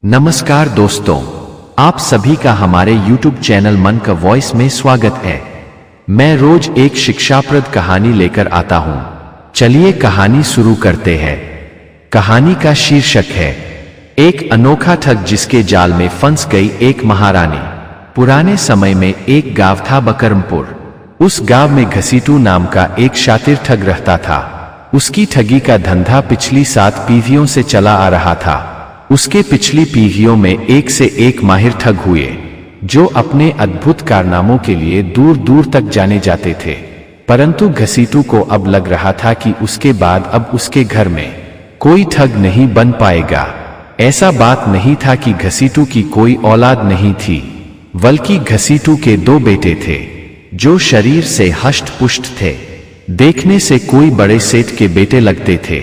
नमस्कार दोस्तों, आप सभी का हमारे YouTube चैनल मन का वॉइस में स्वागत है। मैं रोज एक शिक्षाप्रद कहानी लेकर आता हूं। चलिए कहानी शुरू करते हैं। कहानी का शीर्षक है एक अनोखा ठग जिसके जाल में फंस गई एक महारानी। पुराने समय में एक गांव था बकरमपुर। उस गांव में घसीटू नाम का एक शातिर ठग रहता था। उसकी ठगी का धंधा पिछली 7 पीढ़ियों से चला आ रहा था। उसके पिछली पीढ़ियों में एक से एक माहिर ठग हुए, जो अपने अद्भुत कारनामों के लिए दूर दूर तक जाने जाते थे। परंतु घसीटू को अब लग रहा था कि उसके बाद अब उसके घर में कोई ठग नहीं बन पाएगा। ऐसा बात नहीं था कि घसीटू की कोई औलाद नहीं थी, बल्कि घसीटू के 2 बेटे थे, जो शरीर से हष्ट पुष्ट थे। देखने से कोई बड़े सेठ के बेटे लगते थे,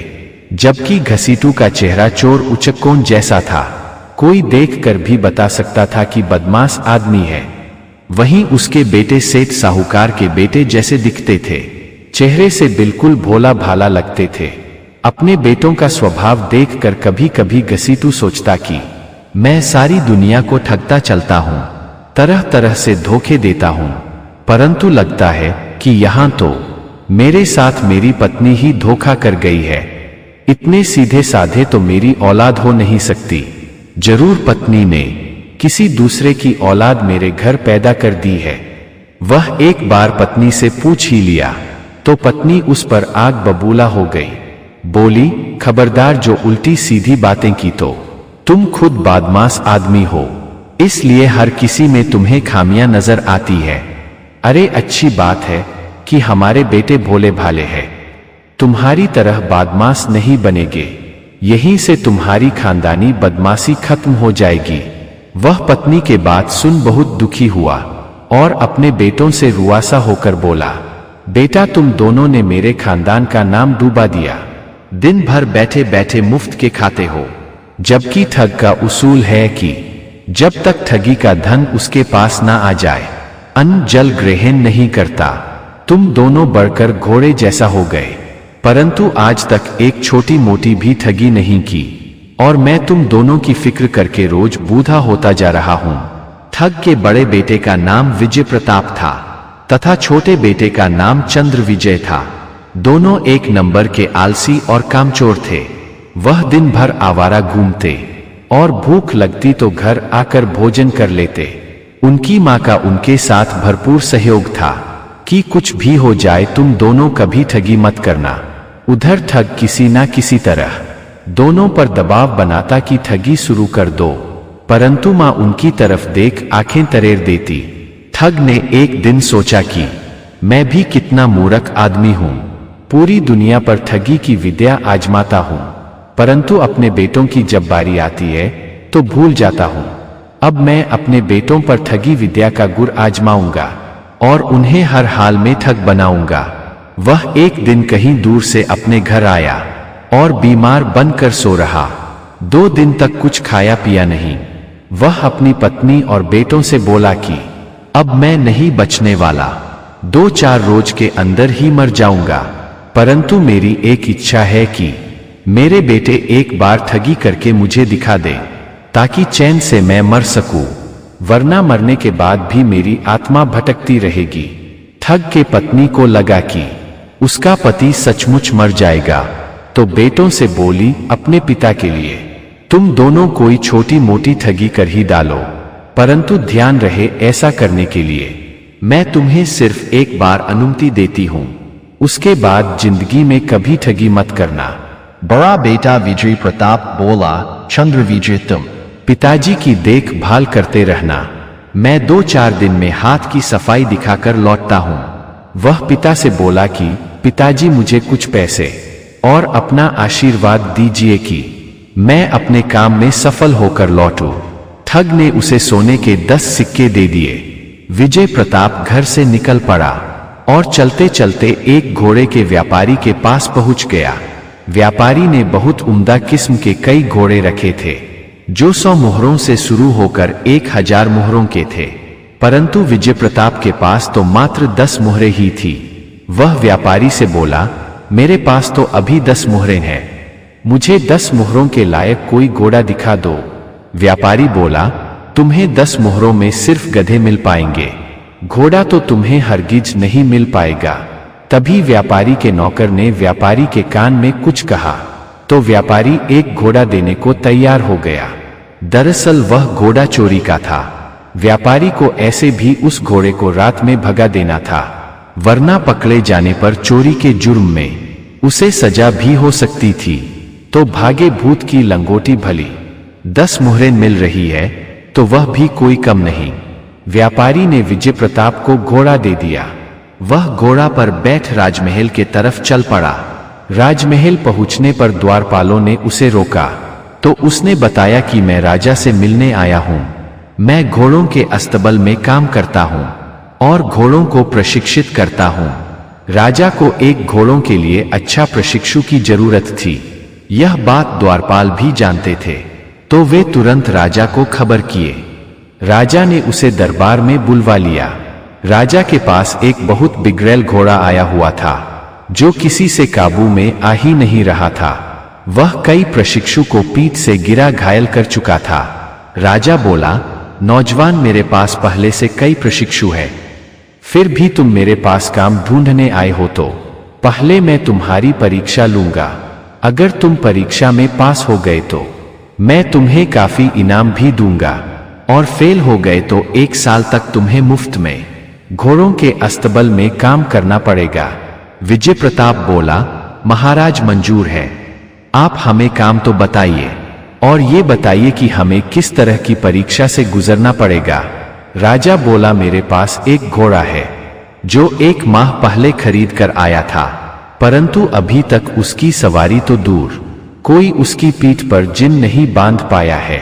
जबकि घसीटू का चेहरा चोर उचक्कोन जैसा था। कोई देखकर भी बता सकता था कि बदमाश आदमी है। वहीं उसके बेटे सेठ साहूकार के बेटे जैसे दिखते थे, चेहरे से बिल्कुल भोला भाला लगते थे। अपने बेटों का स्वभाव देखकर कभी कभी घसीटू सोचता कि मैं सारी दुनिया को ठगता चलता हूं, तरह तरह से धोखे देता हूं, परंतु लगता है कि यहां तो मेरे साथ मेरी पत्नी ही धोखा कर गई है। इतने सीधे साधे तो मेरी औलाद हो नहीं सकती। जरूर पत्नी ने किसी दूसरे की औलाद मेरे घर पैदा कर दी है। वह एक बार पत्नी से पूछ ही लिया तो पत्नी उस पर आग बबूला हो गई। बोली, खबरदार, जो उल्टी सीधी बातें की तो तुम खुद बदमाश आदमी हो, इसलिए हर किसी में तुम्हें खामियां नजर आती है। अरे अच्छी बात है कि हमारे बेटे भोले भाले हैं, तुम्हारी तरह बदमाश नहीं बनेगे, यहीं से तुम्हारी खानदानी बदमाशी खत्म हो जाएगी। वह पत्नी के बात सुन बहुत दुखी हुआ और अपने बेटों से रुआसा होकर बोला, बेटा, तुम दोनों ने मेरे खानदान का नाम डूबा दिया। दिन भर बैठे बैठे मुफ्त के खाते हो, जबकि ठग का उसूल है कि जब तक ठगी का धन उसके पास ना आ जाए, अन्न जल ग्रहण नहीं करता। तुम दोनों बढ़कर घोड़े जैसा हो गए, परंतु आज तक एक छोटी मोटी भी ठगी नहीं की, और मैं तुम दोनों की फिक्र करके रोज बूढ़ा होता जा रहा हूं। ठग के बड़े बेटे का नाम विजय प्रताप था तथा छोटे बेटे का नाम चंद्र विजय था। दोनों एक नंबर के आलसी और कामचोर थे। वह दिन भर आवारा घूमते और भूख लगती तो घर आकर भोजन कर लेते। उनकी माँ का उनके साथ भरपूर सहयोग था कि कुछ भी हो जाए तुम दोनों कभी ठगी मत करना। उधर ठग किसी ना किसी तरह दोनों पर दबाव बनाता कि ठगी शुरू कर दो, परंतु मां उनकी तरफ देख आंखें तरेर देती। ठग ने एक दिन सोचा कि मैं भी कितना मूर्ख आदमी हूं, पूरी दुनिया पर ठगी की विद्या आजमाता हूं, परंतु अपने बेटों की जब बारी आती है तो भूल जाता हूं। अब मैं अपने बेटों पर ठगी विद्या का गुर आजमाऊंगा और उन्हें हर हाल में ठग बनाऊंगा। वह एक दिन कहीं दूर से अपने घर आया और बीमार बनकर सो रहा। 2 दिन तक कुछ खाया पिया नहीं। वह अपनी पत्नी और बेटों से बोला कि अब मैं नहीं बचने वाला, 2-4 रोज के अंदर ही मर जाऊंगा, परंतु मेरी एक इच्छा है कि मेरे बेटे एक बार ठगी करके मुझे दिखा दे, ताकि चैन से मैं मर सकूं, वरना मरने के बाद भी मेरी आत्मा भटकती रहेगी। ठग के पत्नी को लगा कि उसका पति सचमुच मर जाएगा, तो बेटों से बोली, अपने पिता के लिए तुम दोनों कोई छोटी मोटी ठगी कर ही डालो, परंतु ध्यान रहे ऐसा करने के लिए मैं तुम्हें सिर्फ एक बार अनुमति देती हूं, उसके बाद जिंदगी में कभी ठगी मत करना। बड़ा बेटा विजय प्रताप बोला, चंद्र विजय, तुम पिताजी की देखभाल करते रहना, मैं 2-4 दिन में हाथ की सफाई दिखाकर लौटता हूं। वह पिता से बोला कि पिताजी, मुझे कुछ पैसे और अपना आशीर्वाद दीजिए कि मैं अपने काम में सफल होकर लौटूं। ठग ने उसे सोने के 10 सिक्के दे दिए। विजय प्रताप घर से निकल पड़ा और चलते चलते एक घोड़े के व्यापारी के पास पहुंच गया। व्यापारी ने बहुत उम्दा किस्म के कई घोड़े रखे थे, जो 100 मोहरों से शुरू होकर 1000 मोहरों के थे, परंतु विजय प्रताप के पास तो मात्र 10 मोहरें ही थी। वह व्यापारी से बोला, मेरे पास तो अभी 10 मोहरें हैं, मुझे 10 मुहरों के लायक कोई घोड़ा दिखा दो। व्यापारी बोला, तुम्हें 10 मुहरों में सिर्फ गधे मिल पाएंगे, घोड़ा तो तुम्हें हरगिज नहीं मिल पाएगा। तभी व्यापारी के नौकर ने व्यापारी के कान में कुछ कहा तो व्यापारी एक घोड़ा देने को तैयार हो गया। दरअसल वह घोड़ा चोरी का था। व्यापारी को ऐसे भी उस घोड़े को रात में भगा देना था, वरना पकड़े जाने पर चोरी के जुर्म में उसे सजा भी हो सकती थी। तो भागे भूत की लंगोटी भली, 10 मुहरें मिल रही है तो वह भी कोई कम नहीं। व्यापारी ने विजय प्रताप को घोड़ा दे दिया। वह घोड़ा पर बैठ राजमहल के तरफ चल पड़ा। राजमहल पहुंचने पर द्वारपालों ने उसे रोका तो उसने बताया कि मैं राजा से मिलने आया हूं। मैं घोड़ों के अस्तबल में काम करता हूं और घोड़ों को प्रशिक्षित करता हूं। राजा को एक घोड़ों के लिए अच्छा प्रशिक्षु की जरूरत थी। यह बात द्वारपाल भी जानते थे, तो वे तुरंत राजा को खबर किए। राजा ने उसे दरबार में बुलवा लिया। राजा के पास एक बहुत बिगड़ैल घोड़ा आया हुआ था, जो किसी से काबू में आ ही नहीं रहा था। वह कई प्रशिक्षु को पीठ से गिरा घायल कर चुका था। राजा बोला, नौजवान, मेरे पास पहले से कई प्रशिक्षु हैं, फिर भी तुम मेरे पास काम ढूंढने आए हो तो पहले मैं तुम्हारी परीक्षा लूंगा। अगर तुम परीक्षा में पास हो गए तो मैं तुम्हें काफी इनाम भी दूंगा, और फेल हो गए तो 1 साल तक तुम्हें मुफ्त में घोड़ों के अस्तबल में काम करना पड़ेगा। विजय प्रताप बोला, महाराज मंजूर है, आप हमें काम तो बताइए, और ये बताइए कि हमें किस तरह की परीक्षा से गुजरना पड़ेगा। राजा बोला, मेरे पास एक घोड़ा है जो 1 माह पहले खरीद कर आया था, परंतु अभी तक उसकी सवारी तो दूर, कोई उसकी पीठ पर जिन नहीं बांध पाया है।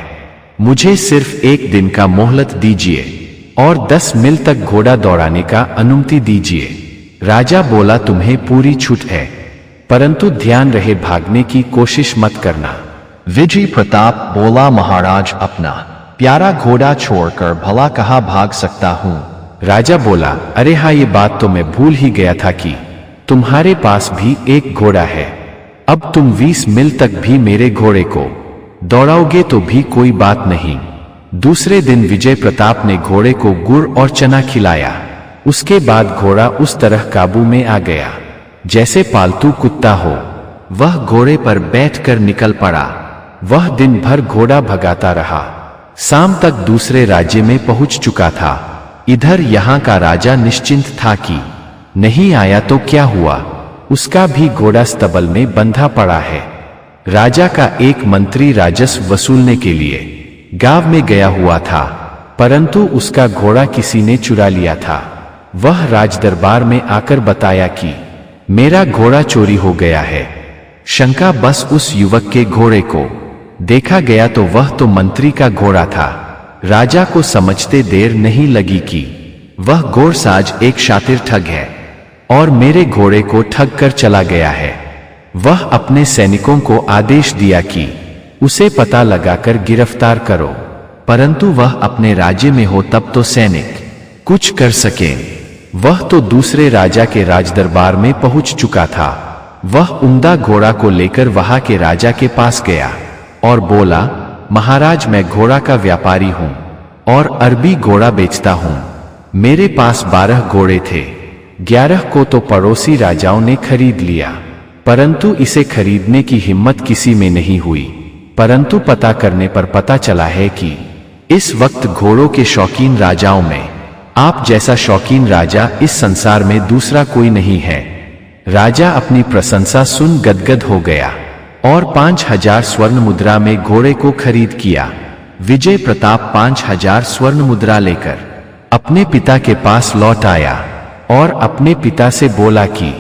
मुझे सिर्फ 1 दिन का मोहलत दीजिए और 10 मील तक घोड़ा दौड़ाने का अनुमति दीजिए। राजा बोला, तुम्हें पूरी छूट है, परंतु ध्यान रहे भागने की कोशिश मत करना। विजय प्रताप बोला, महाराज, अपना प्यारा घोड़ा छोड़कर भला कहाँ भाग सकता हूँ। राजा बोला, अरे हाँ, ये बात तो मैं भूल ही गया था कि तुम्हारे पास भी एक घोड़ा है। अब तुम 20 मील तक भी मेरे घोड़े को दौड़ाओगे तो भी कोई बात नहीं। दूसरे दिन विजय प्रताप ने घोड़े को गुड़ और चना खिलाया। उसके बाद घोड़ा उस तरह काबू में आ गया जैसे पालतू कुत्ता हो। वह घोड़े पर बैठकर निकल पड़ा। वह दिन भर घोड़ा भगाता रहा। शाम तक दूसरे राज्य में पहुंच चुका था। इधर यहाँ का राजा निश्चिंत था कि नहीं आया तो क्या हुआ, उसका भी घोड़ा स्तबल में बंधा पड़ा है। राजा का एक मंत्री राजस्व वसूलने के लिए गांव में गया हुआ था, परंतु उसका घोड़ा किसी ने चुरा लिया था। वह राजदरबार में आकर बताया कि मेरा घोड़ा चोरी हो गया है। शंका बस उस युवक के घोड़े को देखा गया तो वह तो मंत्री का घोड़ा था। राजा को समझते देर नहीं लगी कि वह घोड़साज एक शातिर ठग है और मेरे घोड़े को ठग कर चला गया है। वह अपने सैनिकों को आदेश दिया कि उसे पता लगाकर गिरफ्तार करो, परंतु वह अपने राज्य में हो तब तो सैनिक कुछ कर सके। वह तो दूसरे राजा के राजदरबार में पहुंच चुका था। वह उम्दा घोड़ा को लेकर वहां के राजा के पास गया और बोला, महाराज, मैं घोड़ा का व्यापारी हूं और अरबी घोड़ा बेचता हूं। मेरे पास 12 घोड़े थे, 11 को तो पड़ोसी राजाओं ने खरीद लिया, परंतु इसे खरीदने की हिम्मत किसी में नहीं हुई। परंतु पता करने पर पता चला है कि इस वक्त घोड़ों के शौकीन राजाओं में आप जैसा शौकीन राजा इस संसार में दूसरा कोई नहीं है। राजा अपनी प्रशंसा सुन गदगद हो गया और 5000 स्वर्ण मुद्रा में घोड़े को खरीद किया। विजय प्रताप 5000 स्वर्ण मुद्रा लेकर अपने पिता के पास लौट आया और अपने पिता से बोला कि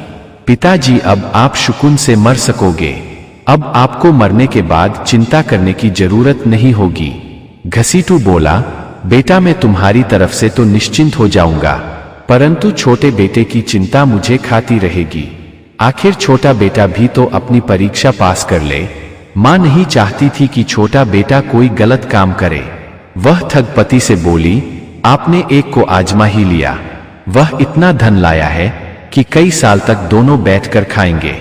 पिताजी, अब आप सुकून से मर सकोगे। अब आपको मरने के बाद चिंता करने की जरूरत नहीं होगी। घसीटू बोला, बेटा, मैं तुम्हारी तरफ से तो निश्चिंत हो जाऊंगा, परंतु छोटे बेटे की चिंता मुझे खाती रहेगी। आखिर छोटा बेटा भी तो अपनी परीक्षा पास कर ले। मां नहीं चाहती थी कि छोटा बेटा कोई गलत काम करे। वह ठगपति से बोली, आपने एक को आजमा ही लिया। वह इतना धन लाया है कि कई साल तक दोनों बैठकर खाएंगे,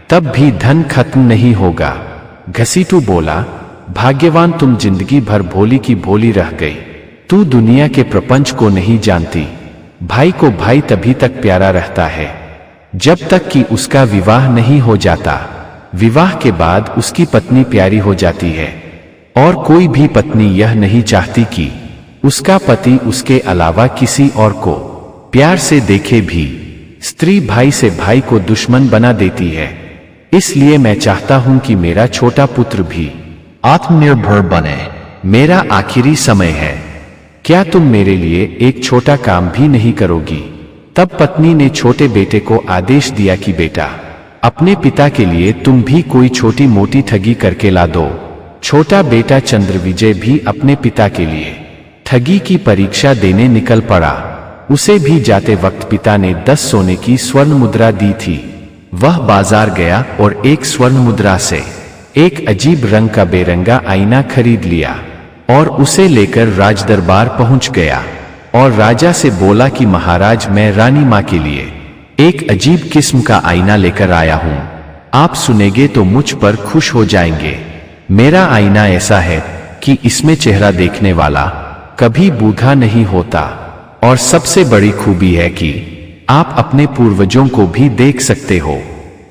तब भी धन खत्म नहीं होगा। घसीटू बोला, भाग्यवान तुम जिंदगी भर भोली की भोली रह गई। तू दुनिया के प्रपंच को नहीं जानती। भाई को भाई तभी तक प्यारा रहता है जब तक कि उसका विवाह नहीं हो जाता। विवाह के बाद उसकी पत्नी प्यारी हो जाती है और कोई भी पत्नी यह नहीं चाहती कि उसका पति उसके अलावा किसी और को प्यार से देखे भी। स्त्री भाई से भाई को दुश्मन बना देती है। इसलिए मैं चाहता हूं कि मेरा छोटा पुत्र भी आत्मनिर्भर बने। मेरा आखिरी समय है, क्या तुम मेरे लिए एक छोटा काम भी नहीं करोगी? तब पत्नी ने छोटे बेटे को आदेश दिया कि बेटा, अपने पिता के लिए तुम भी कोई छोटी मोटी ठगी करके ला दो। छोटा बेटा चंद्रविजय भी अपने पिता के लिए ठगी की परीक्षा देने निकल पड़ा। उसे भी जाते वक्त पिता ने 10 सोने की स्वर्ण मुद्रा दी थी। वह बाजार गया और एक स्वर्ण मुद्रा से एक अजीब रंग का बेरंगा आईना खरीद लिया और उसे लेकर राजदरबार पहुंच गया और राजा से बोला कि महाराज, मैं रानी मां के लिए एक अजीब किस्म का आईना लेकर आया हूं। आप सुनेंगे तो मुझ पर खुश हो जाएंगे। मेरा आईना ऐसा है कि इसमें चेहरा देखने वाला कभी बूढ़ा नहीं होता और सबसे बड़ी खूबी है कि आप अपने पूर्वजों को भी देख सकते हो।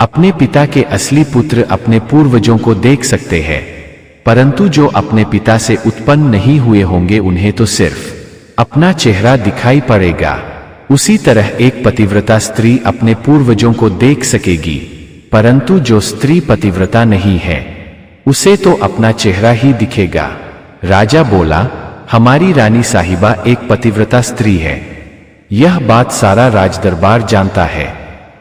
अपने पिता के असली पुत्र अपने पूर्वजों को देख सकते हैं, परंतु जो अपने पिता से उत्पन्न नहीं हुए होंगे उन्हें तो सिर्फ अपना चेहरा दिखाई पड़ेगा। उसी तरह एक पतिव्रता स्त्री अपने पूर्वजों को देख सकेगी, परंतु जो स्त्री पतिव्रता नहीं है उसे तो अपना चेहरा ही दिखेगा। राजा बोला, हमारी रानी साहिबा एक पतिव्रता स्त्री है। यह बात सारा राजदरबार जानता है,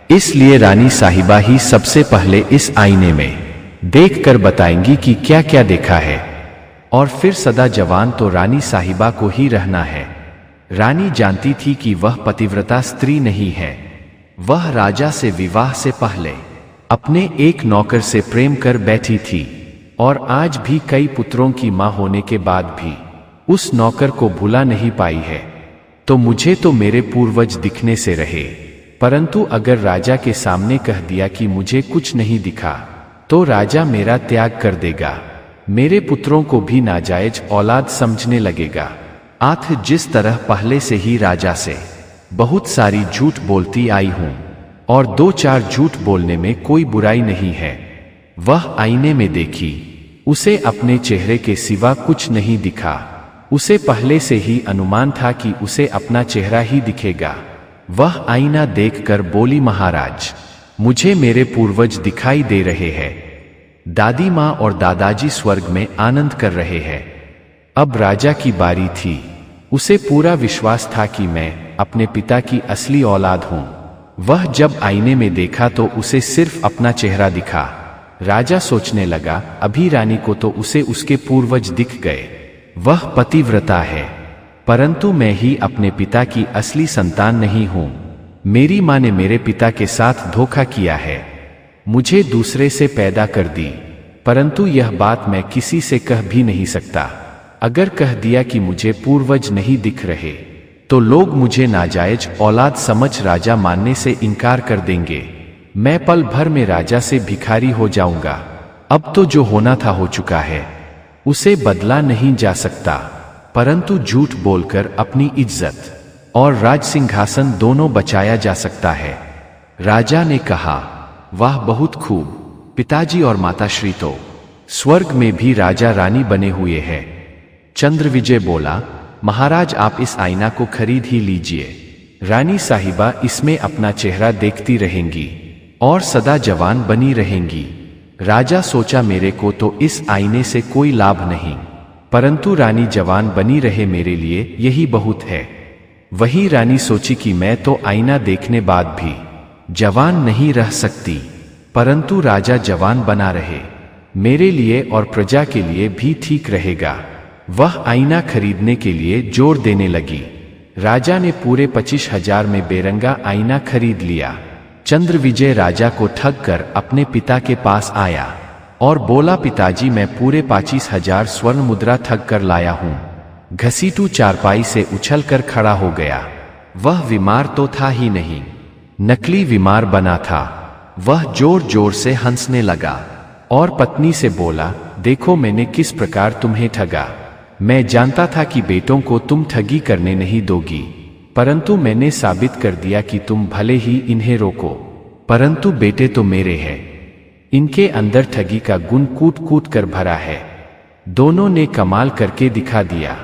इसलिए रानी साहिबा ही सबसे पहले इस आईने में देखकर बताएंगी कि क्या क्या देखा है, और फिर सदा जवान तो रानी साहिबा को ही रहना है। रानी जानती थी कि वह पतिव्रता स्त्री नहीं है। वह राजा से विवाह से पहले अपने एक नौकर से प्रेम कर बैठी थी और आज भी कई पुत्रों की मां होने के बाद भी उस नौकर को भुला नहीं पाई है। तो मुझे तो मेरे पूर्वज दिखने से रहे, परंतु अगर राजा के सामने कह दिया कि मुझे कुछ नहीं दिखा तो राजा मेरा त्याग कर देगा, मेरे पुत्रों को भी नाजायज औलाद समझने लगेगा। आथ जिस तरह पहले से ही राजा से बहुत सारी झूठ बोलती आई हूं और 2-4 झूठ बोलने में कोई बुराई नहीं है। वह आईने में देखी, उसे अपने चेहरे के सिवा कुछ नहीं दिखा। उसे पहले से ही अनुमान था कि उसे अपना चेहरा ही दिखेगा। वह आईना देखकर बोली, महाराज, मुझे मेरे पूर्वज दिखाई दे रहे हैं। दादी माँ और दादाजी स्वर्ग में आनंद कर रहे हैं। अब राजा की बारी थी। उसे पूरा विश्वास था कि मैं अपने पिता की असली औलाद हूं। वह जब आईने में देखा तो उसे सिर्फ अपना चेहरा दिखा। राजा सोचने लगा, अभी रानी को तो उसे उसके पूर्वज दिख गए, वह पतिव्रता है, परंतु मैं ही अपने पिता की असली संतान नहीं हूं। मेरी मां ने मेरे पिता के साथ धोखा किया है, मुझे दूसरे से पैदा कर दी, परंतु यह बात मैं किसी से कह भी नहीं सकता। अगर कह दिया कि मुझे पूर्वज नहीं दिख रहे तो लोग मुझे नाजायज औलाद समझ राजा मानने से इनकार कर देंगे। मैं पल भर में राजा से भिखारी हो जाऊंगा। अब तो जो होना था हो चुका है, उसे बदला नहीं जा सकता, परंतु झूठ बोलकर अपनी इज्जत और राज सिंहासन दोनों बचाया जा सकता है। राजा ने कहा, वाह बहुत खूब, पिताजी और माताश्री तो स्वर्ग में भी राजा रानी बने हुए हैं। चंद्रविजय बोला, महाराज आप इस आईना को खरीद ही लीजिए। रानी साहिबा इसमें अपना चेहरा देखती रहेंगी और सदा जवान बनी रहेंगी। राजा सोचा, मेरे को तो इस आईने से कोई लाभ नहीं, परंतु रानी जवान बनी रहे मेरे लिए यही बहुत है। वही रानी सोची कि मैं तो आईना देखने बाद भी जवान नहीं रह सकती, परंतु राजा जवान बना रहे मेरे लिए और प्रजा के लिए भी ठीक रहेगा। वह आईना खरीदने के लिए जोर देने लगी। राजा ने पूरे 25,000 में बेरंगा आईना खरीद लिया। चंद्रविजय राजा को ठग कर अपने पिता के पास आया और बोला, पिताजी मैं पूरे 25,000 स्वर्ण मुद्रा ठग कर लाया हूं। घसीटू चारपाई से उछलकर खड़ा हो गया। वह बीमार तो था ही नहीं, नकली बीमार बना था। वह जोर जोर से हंसने लगा। और पत्नी से बोला, देखो मैंने किस प्रकार तुम्हें ठगा। मैं जानता था कि बेटों को तुम ठगी करने नहीं दोगी, परंतु मैंने साबित कर दिया कि तुम भले ही इन्हें रोको, परंतु बेटे तो मेरे हैं। इनके अंदर ठगी का गुण कूट कूट कर भरा है। दोनों ने कमाल करके दिखा दिया,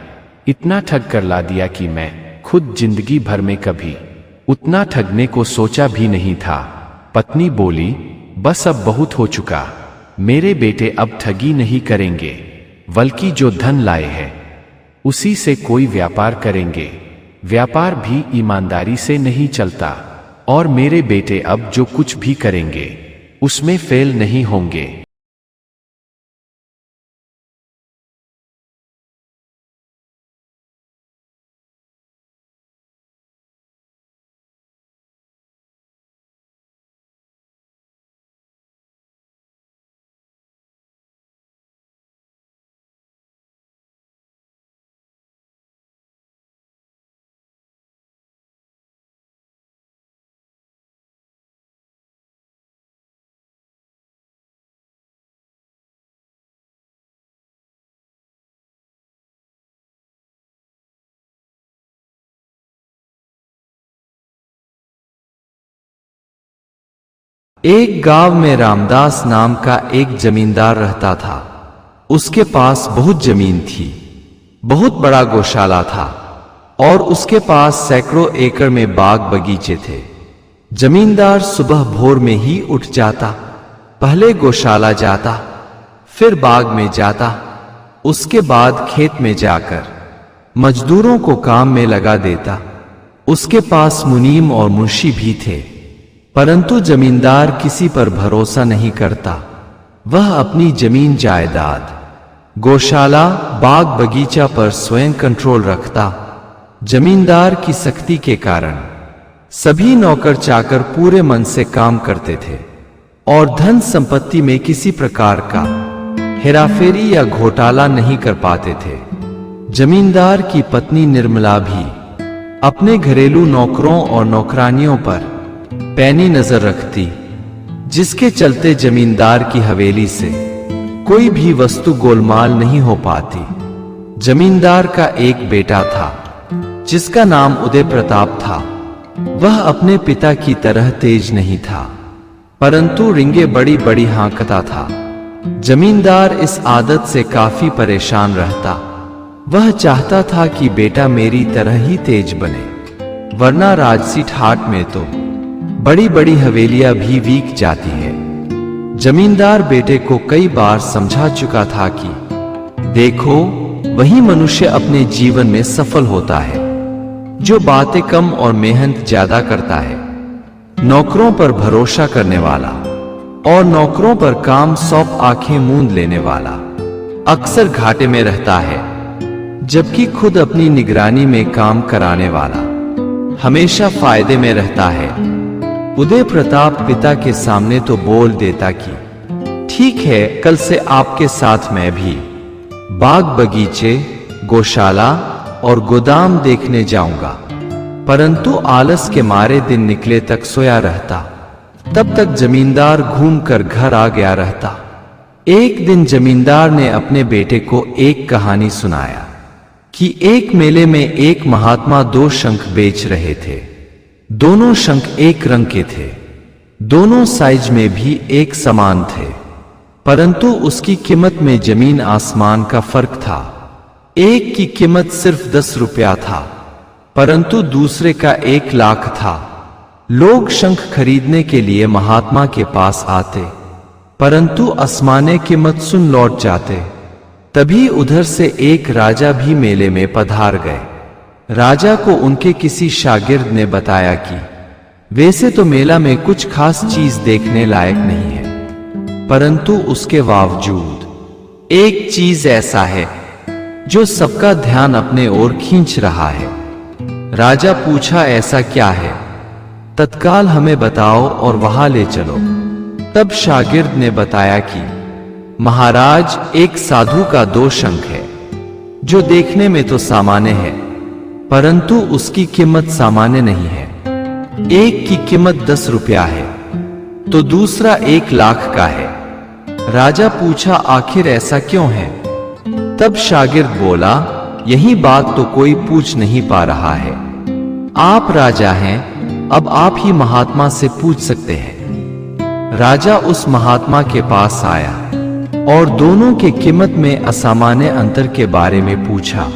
इतना ठग कर ला दिया कि मैं खुद जिंदगी भर में कभी उतना ठगने को सोचा भी नहीं था। पत्नी बोली, बस अब बहुत हो चुका, मेरे बेटे अब ठगी नहीं करेंगे, बल्कि जो धन लाए हैं उसी से कोई व्यापार करेंगे। व्यापार भी ईमानदारी से नहीं चलता, और मेरे बेटे अब जो कुछ भी करेंगे उसमें फेल नहीं होंगे। एक गांव में रामदास नाम का एक जमींदार रहता था। उसके पास बहुत जमीन थी, बहुत बड़ा गौशाला था, और उसके पास सैकड़ों एकड़ में बाग बगीचे थे। जमींदार सुबह भोर में ही उठ जाता, पहले गौशाला जाता, फिर बाग में जाता, उसके बाद खेत में जाकर मजदूरों को काम में लगा देता। उसके पास मुनीम और मुंशी भी थे, परंतु जमींदार किसी पर भरोसा नहीं करता। वह अपनी जमीन जायदाद, गौशाला, बाग बगीचा पर स्वयं कंट्रोल रखता। जमींदार की सख्ती के कारण सभी नौकर चाकर पूरे मन से काम करते थे और धन संपत्ति में किसी प्रकार का हेराफेरी या घोटाला नहीं कर पाते थे। जमींदार की पत्नी निर्मला भी अपने घरेलू नौकरों और नौकरानियों पर पैनी नजर रखती, जिसके चलते जमींदार की हवेली से कोई भी वस्तु गोलमाल नहीं हो पाती। जमींदार का एक बेटा था जिसका नाम उदय प्रताप था। वह अपने पिता की तरह तेज नहीं था, परंतु रिंगे बड़ी बड़ी हाँकता था। जमींदार इस आदत से काफी परेशान रहता। वह चाहता था कि बेटा मेरी तरह ही तेज बने, वरना राजसी ठाट में तो बड़ी बड़ी हवेलियां भी वीक जाती है। जमींदार बेटे को कई बार समझा चुका था कि देखो, वही मनुष्य अपने जीवन में सफल होता है जो बातें कम और मेहनत ज्यादा करता है। नौकरों पर भरोसा करने वाला और नौकरों पर काम सौंप आंखें मूंद लेने वाला अक्सर घाटे में रहता है, जबकि खुद अपनी निगरानी में काम कराने वाला हमेशा फायदे में रहता है। उदय प्रताप पिता के सामने तो बोल देता कि ठीक है, कल से आपके साथ मैं भी बाग बगीचे, गौशाला और गोदाम देखने जाऊंगा, परंतु आलस के मारे दिन निकले तक सोया रहता। तब तक जमींदार घूमकर घर आ गया रहता। एक दिन जमींदार ने अपने बेटे को एक कहानी सुनाया कि एक मेले में एक महात्मा 2 शंख बेच रहे थे। दोनों शंख एक रंग के थे, दोनों साइज में भी एक समान थे, परंतु उसकी कीमत में जमीन आसमान का फर्क था। एक की कीमत सिर्फ 10 रुपया था, परंतु दूसरे का 1 लाख था। लोग शंख खरीदने के लिए महात्मा के पास आते, परंतु आसमाने कीमत सुन लौट जाते। तभी उधर से एक राजा भी मेले में पधार गए। राजा को उनके किसी शागिर्द ने बताया कि वैसे तो मेला में कुछ खास चीज देखने लायक नहीं है, परंतु उसके बावजूद एक चीज ऐसा है जो सबका ध्यान अपने ओर खींच रहा है। राजा पूछा, ऐसा क्या है? तत्काल हमें बताओ और वहां ले चलो। तब शागिर्द ने बताया कि महाराज, एक साधु का 2 शंख है, जो देखने में तो सामान्य है, परंतु उसकी कीमत सामान्य नहीं है। एक की कीमत 10 रुपया है तो दूसरा 1 लाख का है। राजा पूछा, आखिर ऐसा क्यों है? तब शागिर्द बोला, यही बात तो कोई पूछ नहीं पा रहा है। आप राजा हैं, अब आप ही महात्मा से पूछ सकते हैं। राजा उस महात्मा के पास आया और दोनों के कीमत में असामान्य अंतर के बारे में पूछा।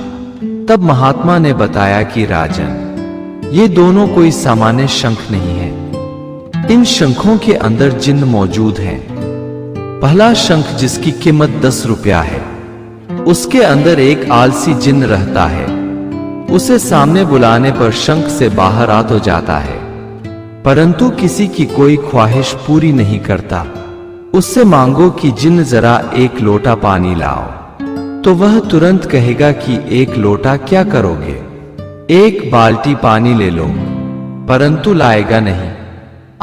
तब महात्मा ने बताया कि राजन, ये दोनों कोई सामान्य शंख नहीं है। इन शंखों के अंदर जिन्न मौजूद हैं। पहला शंख जिसकी कीमत 10 रुपया है, उसके अंदर एक आलसी जिन्न रहता है। उसे सामने बुलाने पर शंख से बाहर आ तो जाता है, परंतु किसी की कोई ख्वाहिश पूरी नहीं करता। उससे मांगो कि जिन्न जरा एक लोटा पानी लाओ, तो वह तुरंत कहेगा कि 1 लोटा क्या करोगे, 1 बाल्टी पानी ले लो, परंतु लाएगा नहीं।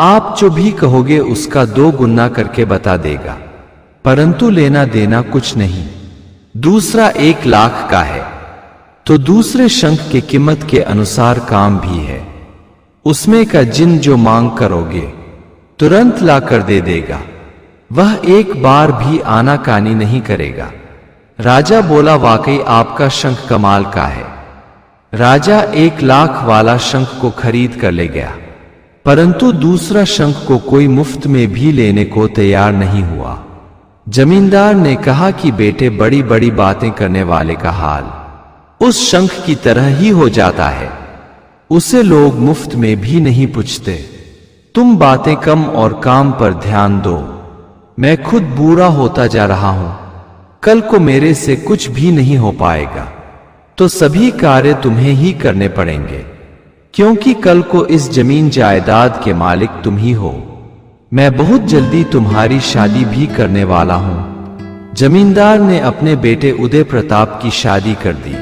आप जो भी कहोगे उसका 2 गुना करके बता देगा, परंतु लेना देना कुछ नहीं। दूसरा 1 लाख का है, तो दूसरे शंख की कीमत के अनुसार काम भी है। उसमें का जिन्न जो मांग करोगे तुरंत ला कर दे देगा, वह एक बार भी आनाकानी नहीं करेगा। राजा बोला, वाकई आपका शंख कमाल का है। राजा 1 लाख वाला शंख को खरीद कर ले गया, परंतु दूसरा शंख को कोई मुफ्त में भी लेने को तैयार नहीं हुआ। जमींदार ने कहा कि बेटे, बड़ी बड़ी बातें करने वाले का हाल उस शंख की तरह ही हो जाता है। उसे लोग मुफ्त में भी नहीं पूछते। तुम बातें कम और काम पर ध्यान दो। मैं खुद बूढ़ा होता जा रहा हूं, कल को मेरे से कुछ भी नहीं हो पाएगा, तो सभी कार्य तुम्हें ही करने पड़ेंगे, क्योंकि कल को इस जमीन जायदाद के मालिक तुम ही हो। मैं बहुत जल्दी तुम्हारी शादी भी करने वाला हूं। जमींदार ने अपने बेटे उदय प्रताप की शादी कर दी।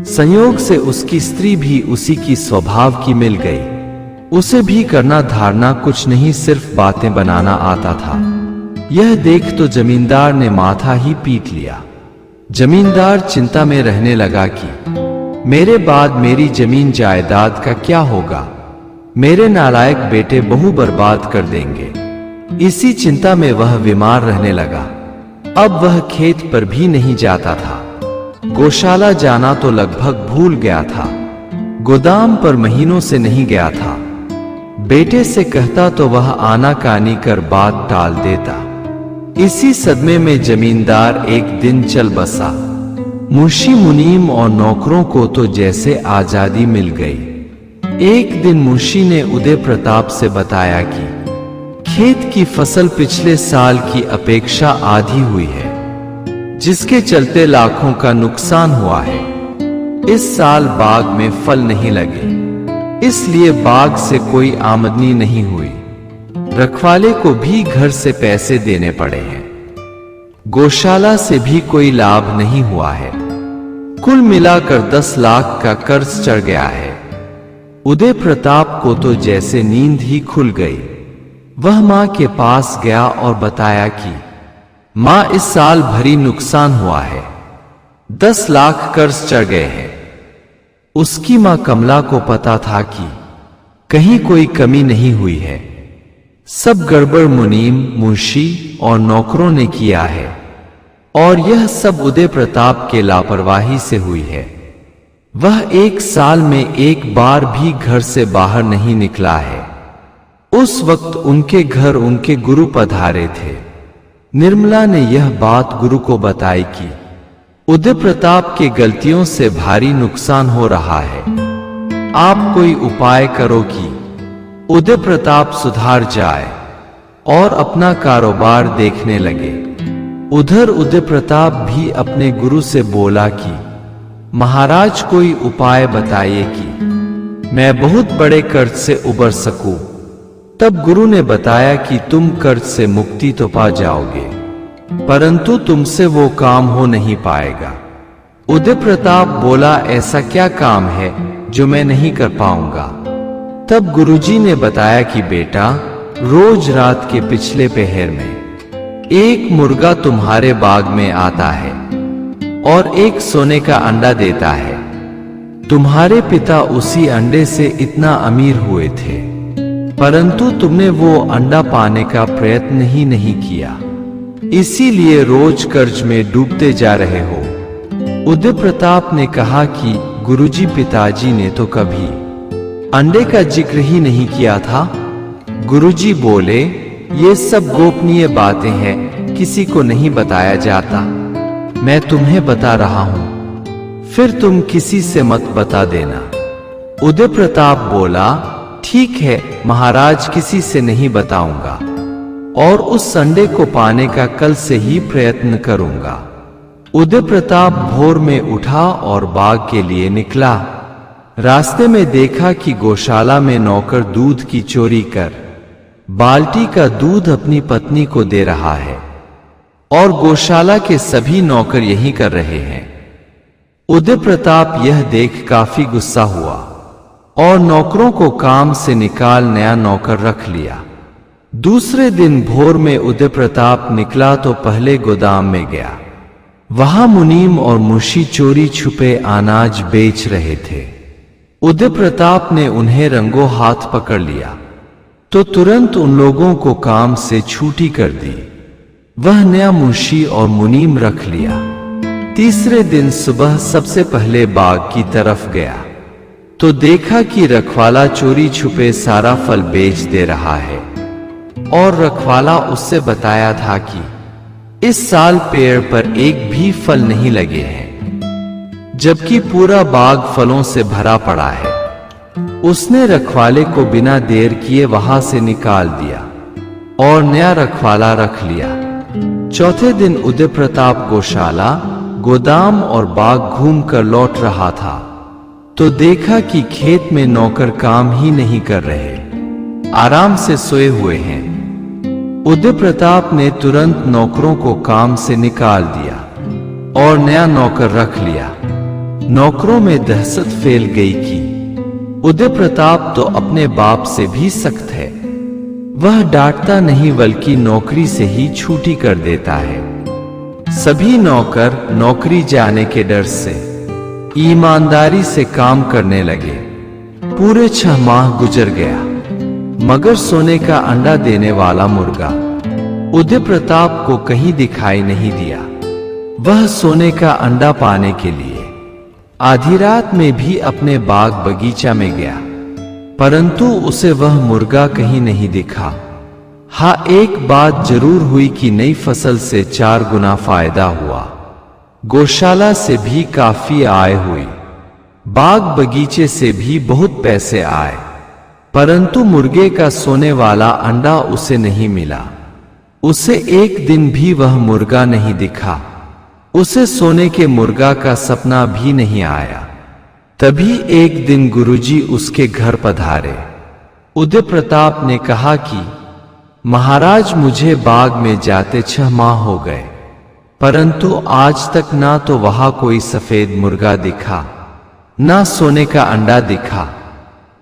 संयोग से उसकी स्त्री भी उसी की स्वभाव की मिल गई। उसे भी करना धारना कुछ नहीं, सिर्फ बातें बनाना आता था। यह देख तो जमींदार ने माथा ही पीट लिया। जमींदार चिंता में रहने लगा कि मेरे बाद मेरी जमीन जायदाद का क्या होगा, मेरे नालायक बेटे बहू बर्बाद कर देंगे। इसी चिंता में वह बीमार रहने लगा। अब वह खेत पर भी नहीं जाता था, गौशाला जाना तो लगभग भूल गया था, गोदाम पर महीनों से नहीं गया था। बेटे से कहता तो वह आनाकानी कर बात टाल देता। इसी सदमे में जमींदार एक दिन चल बसा। मुंशी मुनीम और नौकरों को तो जैसे आजादी मिल गई। एक दिन मुंशी ने उदय प्रताप से बताया कि खेत की फसल पिछले साल की अपेक्षा आधी हुई है, जिसके चलते लाखों का नुकसान हुआ है। इस साल बाग में फल नहीं लगे, इसलिए बाग से कोई आमदनी नहीं हुई। रखवाले को भी घर से पैसे देने पड़े हैं। गौशाला से भी कोई लाभ नहीं हुआ है। कुल मिलाकर 10 लाख का कर्ज चढ़ गया है। उदय प्रताप को तो जैसे नींद ही खुल गई। वह मां के पास गया और बताया कि मां, इस साल भरी नुकसान हुआ है, 10 लाख कर्ज चढ़ गए हैं। उसकी मां कमला को पता था कि कहीं कोई कमी नहीं हुई है। सब गड़बड़ मुनीम, मुंशी और नौकरों ने किया है, और यह सब उदय प्रताप के लापरवाही से हुई है। वह 1 साल में 1 बार भी घर से बाहर नहीं निकला है। उस वक्त उनके घर उनके गुरु पधारे थे। निर्मला ने यह बात गुरु को बताई कि उदय प्रताप के गलतियों से भारी नुकसान हो रहा है। आप कोई उपाय करो कि उदय प्रताप सुधार जाए और अपना कारोबार देखने लगे। उधर उदय प्रताप भी अपने गुरु से बोला कि महाराज, कोई उपाय बताइए कि मैं बहुत बड़े कर्ज से उबर सकूं। तब गुरु ने बताया कि तुम कर्ज से मुक्ति तो पा जाओगे, परंतु तुमसे वो काम हो नहीं पाएगा। उदय प्रताप बोला, ऐसा क्या काम है जो मैं नहीं कर पाऊंगा? तब गुरुजी ने बताया कि बेटा, रोज रात के पिछले पहर में एक मुर्गा तुम्हारे बाग में आता है और एक सोने का अंडा देता है। तुम्हारे पिता उसी अंडे से इतना अमीर हुए थे, परंतु तुमने वो अंडा पाने का प्रयत्न ही नहीं किया। इसीलिए रोज कर्ज में डूबते जा रहे हो। उदय प्रताप ने कहा कि गुरुजी, पिताजी ने तो कभी अंडे का जिक्र ही नहीं किया था। गुरुजी बोले, ये सब गोपनीय बातें हैं, किसी को नहीं बताया जाता। मैं तुम्हें बता रहा हूं, फिर तुम किसी से मत बता देना। उदय प्रताप बोला, ठीक है महाराज, किसी से नहीं बताऊंगा और उस अंडे को पाने का कल से ही प्रयत्न करूंगा। उदय प्रताप भोर में उठा और बाग के लिए निकला। रास्ते में देखा कि गौशाला में नौकर दूध की चोरी कर बाल्टी का दूध अपनी पत्नी को दे रहा है और गौशाला के सभी नौकर यही कर रहे हैं। उदय प्रताप यह देख काफी गुस्सा हुआ और नौकरों को काम से निकाल नया नौकर रख लिया। दूसरे दिन भोर में उदय प्रताप निकला तो पहले गोदाम में गया। वहां मुनीम और मुंशी चोरी छुपे अनाज बेच रहे थे। उदय प्रताप ने उन्हें रंगों हाथ पकड़ लिया तो तुरंत उन लोगों को काम से छुट्टी कर दी। वह नया मुंशी और मुनीम रख लिया। तीसरे दिन सुबह सबसे पहले बाग की तरफ गया तो देखा कि रखवाला चोरी छुपे सारा फल बेच दे रहा है और रखवाला उससे बताया था कि इस साल पेड़ पर एक भी फल नहीं लगे हैं, जबकि पूरा बाग फलों से भरा पड़ा है। उसने रखवाले को बिना देर किए वहां से निकाल दिया और नया रखवाला रख लिया। चौथे दिन उदय प्रताप गौशाला, गोदाम और बाग घूमकर लौट रहा था तो देखा कि खेत में नौकर काम ही नहीं कर रहे, आराम से सोए हुए हैं। उदय प्रताप ने तुरंत नौकरों को काम से निकाल दिया और नया नौकर रख लिया। नौकरों में दहशत फैल गई कि उदय प्रताप तो अपने बाप से भी सख्त है। वह डांटता नहीं बल्कि नौकरी से ही छुट्टी कर देता है। सभी नौकर नौकरी जाने के डर से ईमानदारी से काम करने लगे। पूरे 6 माह गुजर गया मगर सोने का अंडा देने वाला मुर्गा उदय प्रताप को कहीं दिखाई नहीं दिया। वह सोने का अंडा पाने के लिए आधी रात में भी अपने बाग बगीचा में गया, परंतु उसे वह मुर्गा कहीं नहीं दिखा। हाँ, एक बात जरूर हुई कि नई फसल से 4 गुना फायदा हुआ। गौशाला से भी काफी आय हुई, बाग बगीचे से भी बहुत पैसे आए, परंतु मुर्गे का सोने वाला अंडा उसे नहीं मिला। उसे एक दिन भी वह मुर्गा नहीं दिखा। उसे सोने के मुर्गा का सपना भी नहीं आया। तभी एक दिन गुरुजी उसके घर पधारे। उदय प्रताप ने कहा कि महाराज, मुझे बाग में जाते 6 माह हो गए, परंतु आज तक ना तो वहां कोई सफेद मुर्गा दिखा, ना सोने का अंडा दिखा।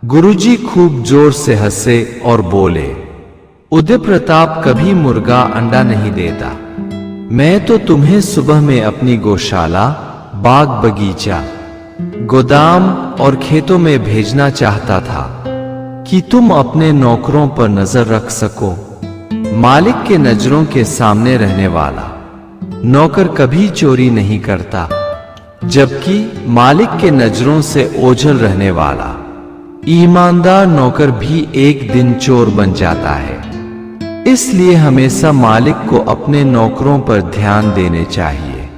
गुरुजी खूब जोर से हंसे और बोले, उदय प्रताप कभी मुर्गा अंडा नहीं देता। मैं तो तुम्हें सुबह में अपनी गौशाला, बाग बगीचा, गोदाम और खेतों में भेजना चाहता था कि तुम अपने नौकरों पर नजर रख सको। मालिक के नजरों के सामने रहने वाला नौकर कभी चोरी नहीं करता, जबकि मालिक के नजरों से ओझल रहने वाला ईमानदार नौकर भी एक दिन चोर बन जाता है। इसलिए हमेशा मालिक को अपने नौकरों पर ध्यान देने चाहिए,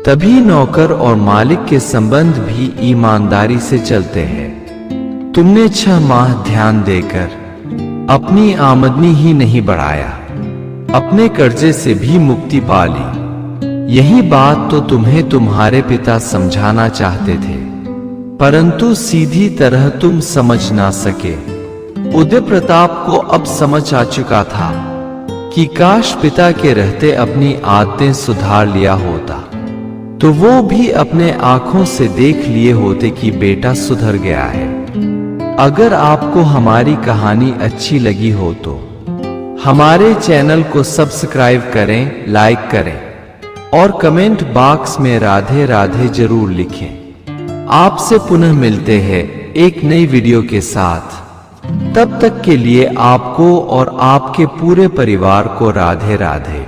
तभी नौकर और मालिक के संबंध भी ईमानदारी से चलते हैं। तुमने 6 माह ध्यान देकर अपनी आमदनी ही नहीं बढ़ाया, अपने कर्जे से भी मुक्ति पा ली। यही बात तो तुम्हें तुम्हारे पिता समझाना चाहते थे, परंतु सीधी तरह तुम समझ ना सके। उदय प्रताप को अब समझ आ चुका था कि काश पिता के रहते अपनी आदतें सुधार लिया होता तो वो भी अपने आंखों से देख लिए होते कि बेटा सुधर गया है। अगर आपको हमारी कहानी अच्छी लगी हो तो हमारे चैनल को सब्सक्राइब करें, लाइक करें और कमेंट बॉक्स में राधे राधे जरूर लिखें। आपसे पुनः मिलते हैं एक नई वीडियो के साथ। तब तक के लिए आपको और आपके पूरे परिवार को राधे राधे।